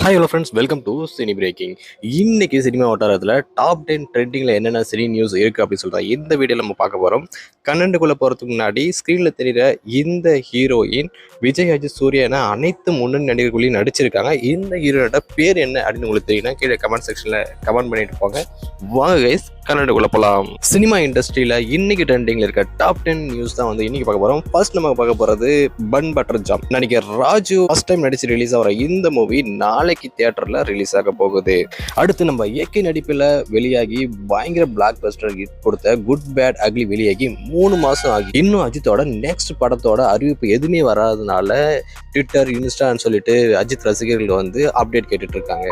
Hi hello friends, welcome to cine breaking. இன்னைக்கு cinema வட்டாரத்தில் top 10 ட்ரெண்டிங்கில் என்னென்ன சினி நியூஸ் இருக்குது அப்படின்னு சொல்லிட்டு இந்த வீடியோவில் நம்ம பார்க்க போகிறோம். கண்டென்ட்டுக்குள்ளே போகிறதுக்கு முன்னாடி ஸ்க்ரீனில் தெரிகிற இந்த ஹீரோயின் விஜய், அஜித், சூர்யா என அனைத்து முன்னணி நடிகர்களையும் நடிச்சிருக்காங்க. இந்த ஹீரோனோட பேர் என்ன அப்படின்னு உங்களுக்கு தெரியும்னா கீழே கமெண்ட் செக்ஷனில் கமெண்ட் பண்ணிட்டு போங்க. வாங்க கைஸ், கண்டென்ட்டுக்குள்ளே போகலாம். சினிமா இண்டஸ்ட்ரியில் இன்னைக்கு ட்ரெண்டிங்கில் இருக்க டாப் 10 நியூஸ் தான் இன்னைக்கு பார்க்க போகிறோம். ஃபர்ஸ்ட் நம்ம பார்க்க போகிறது பன் பட்டர் ஜாம். நடிகர் ராஜு ஃபர்ஸ்ட் டைம் நடிச்சு ரிலீஸ் ஆகிற இந்த மூவி நாளைக்கு தியேட்டர்ல ரிலீஸ் ஆக போகுது. அடுத்து நம்ம ஏகே நடிப்பில் வெளியாகி பயங்கர பிளாக் பஸ்டர் கொடுத்த குட் பேட் அக்லி வெளியாகி 3 மாசம் ஆகி இன்னும் அஜித்தோட நெக்ஸ்ட் படத்தோட அறிவிப்பு எதுவுமே வராதனால ட்விட்டர், இன்ஸ்டான்னு சொல்லிட்டு அஜித் ரசிகர்கள் அப்டேட் கேட்டுட்டு இருக்காங்க.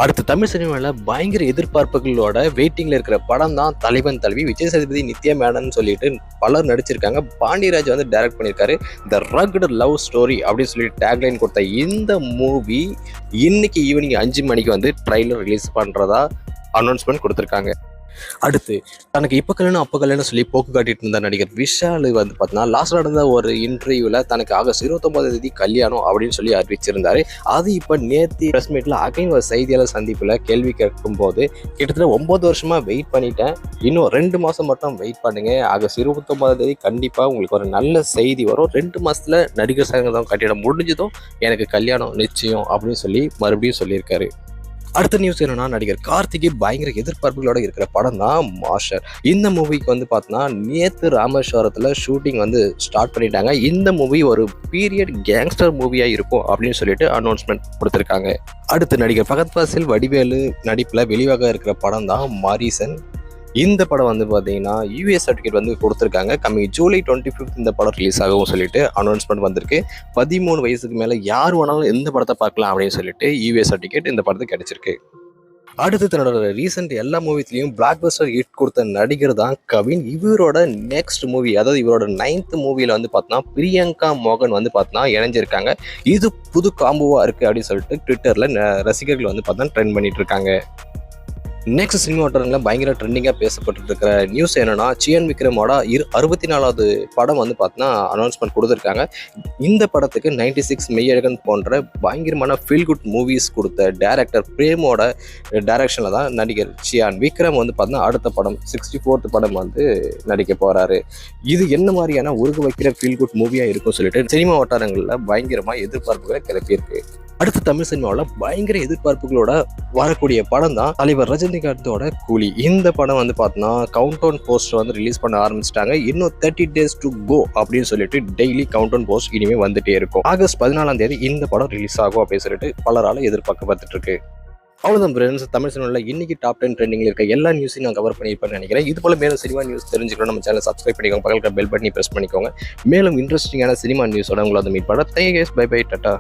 அடுத்து தமிழ் சினிமாவில் பயங்கர எதிர்பார்ப்புகளோட வெயிட்டிங்ல இருக்கிற படம் தான் தலைவன் தலைவி. விஜய் சேதுபதி, நித்யா மேனன் சொல்லிட்டு பலர் நடிச்சிருக்காங்க. பாண்டியராஜ் டைரக்ட் பண்ணியிருக்காரு. த ரக்டு லவ் ஸ்டோரி அப்படின்னு சொல்லி டேக்லைன் கொடுத்த இந்த மூவி இன்னைக்கு ஈவினிங் 5 மணிக்கு ட்ரைலர் ரிலீஸ் பண்றதா அனௌன்ஸ்மெண்ட் கொடுத்துருக்காங்க. அடுத்து தனக்கு இப்போ கல்யாணம் அப்போ கல்யாணம் சொல்லி போக்கு காட்டிட்டு இருந்த நடிகர் விஷால் பார்த்தீங்கன்னா லாஸ்ட் நடந்த ஒரு இன்டர்வியூவில் தனக்கு ஆகஸ்ட் 29 கல்யாணம் அப்படின்னு சொல்லி அறிவிச்சிருந்தாரு. அது இப்போ நேற்று ப்ரெஸ் மீட்டில் அகைன் ஒரு செய்தியாளர் சந்திப்பில் கேள்வி கேட்கும் போது கிட்டத்தட்ட 9 வருஷமா வெயிட் பண்ணிட்டேன், இன்னும் 2 மாதம் மட்டும் வெயிட் பண்ணுங்க, ஆகஸ்ட் 29 கண்டிப்பாக உங்களுக்கு ஒரு நல்ல செய்தி வரும், 2 மாதத்தில் நடிகர் சங்கம் கட்டிடம் முடிஞ்சதும் எனக்கு கல்யாணம் நிச்சயம் அப்படின்னு சொல்லி மறுபடியும் சொல்லியிருக்காரு. அடுத்த நியூஸ் என்னன்னா, நடிகர் கார்த்திகை பயங்கர எதிர்பார்ப்புகளோட இருக்கிற படம் தான் மாஸ்டர். இந்த மூவிக்கு பார்த்தோன்னா நேற்று ராமேஸ்வரத்தில் ஷூட்டிங் ஸ்டார்ட் பண்ணிட்டாங்க. இந்த மூவி ஒரு பீரியட் கேங்ஸ்டர் மூவியாக இருக்கும் அப்படின்னு சொல்லிட்டு அனௌன்ஸ்மெண்ட் கொடுத்துருக்காங்க. அடுத்து நடிகர் ஃபகத் ஃபாசில், வடிவேலு நடிப்பில் வெளியாக இருக்கிற படம் தான் மாரீசன். இந்த படம் பார்த்தீங்கன்னா யூஎஸ் சர்டிஃபிகேட் கொடுத்துருக்காங்க. கம்மி ஜூலை 25 இந்த படம் ரிலீஸ் ஆகும் சொல்லிட்டு அனௌன்ஸ்மெண்ட் வந்திருக்கு. 13 வயசுக்கு மேலே யார் வேணாலும் எந்த படத்தை பார்க்கலாம் அப்படின்னு சொல்லிட்டு யூஎஸ் சர்டிஃபிகேட் இந்த படத்துக்கு கிடைச்சிருக்கு. அடுத்து தன்னோட ரீசெண்ட் எல்லா மூவிஸ்லையும் பிளாக் பஸ்டர் ஹிட் கொடுத்த நடிகர் தான் கவின். இவரோட நெக்ஸ்ட் மூவி, அதாவது இவரோட 9th மூவியில் பார்த்தோன்னா பிரியங்கா மோகன் பார்த்தோன்னா இணைஞ்சிருக்காங்க. இது புது காம்போவாக இருக்குது அப்படின்னு சொல்லிட்டு ட்விட்டரில் ரசிகர்கள் பார்த்தோன்னா ட்ரெண்ட் பண்ணிட்டு இருக்காங்க. நெக்ஸ்ட் சினிமா வட்டாரங்களில் பயங்கர ட்ரெண்டிங்காக பேசப்பட்டு இருக்கிற நியூஸ் என்னன்னா, சியான் விக்ரமோட 64வது படம் பார்த்தோன்னா அனௌன்ஸ்மெண்ட் கொடுத்துருக்காங்க. இந்த படத்துக்கு 96 மெய்யழகன் போன்ற பயங்கரமான ஃபீல் குட் மூவிஸ் கொடுத்த டைரக்டர் பிரேமோட டைரக்ஷனில் தான் நடிகர் சியான் விக்ரம் பார்த்தோன்னா அடுத்த படம் 64th படம் நடிக்க போகிறாரு. இது என்ன மாதிரியான உருக வைக்கிற ஃபீல் குட் மூவியாக இருக்கும் சொல்லிட்டு சினிமா வட்டாரங்களில் பயங்கரமாக எதிர்பார்ப்புகளை கிளப்பியிருக்கு. அடுத்து தமிழ் சினிமாவில் பயங்கர எதிர்பார்ப்புகளோட வரக்கூடிய படம் தான் தலைவர் ரஜினிகாந்தோட கூலி. இந்த படம் பார்த்தோன்னா கவுண்டவுன் போஸ்டர் ரிலீஸ் பண்ண ஆரம்பிச்சிட்டாங்க. இன்னும் 30 days to go அப்படின்னு சொல்லிட்டு டெய்லி கவுண்டவுன் போஸ்ட் இனிமேல் வந்துட்டே இருக்கும். ஆகஸ்ட் 14 இந்த படம் ரிலீஸ் ஆகும் அப்படின்னு சொல்லிட்டு பலரால் எதிர்பார்க்கப்பட்டு இருக்கு. அவ்வளோதான் ஃப்ரெண்ட்ஸ், தமிழ் சினிமாவில் இன்னைக்கு டாப் 10 ட்ரெண்டிங்கில் இருக்க எல்லா நியூஸையும் நான் கவர் பண்ணியிருப்பேன்னு நினைக்கிறேன். இது போல மேலும் சினிமா நியூஸ் தெரிஞ்சுக்கணும் நம்ம சேனல் சப்ஸ்கிரைப் பண்ணிக்கோங்க, பக்கத்தில் பெல் பட்டனை ப்ரெஸ் பண்ணிக்கோங்க. மேலும் இன்ட்ரெஸ்டிங்கான சினிமா நியூஸோட உங்களை மீட் பண்ண. Thank you, bye bye, Tata.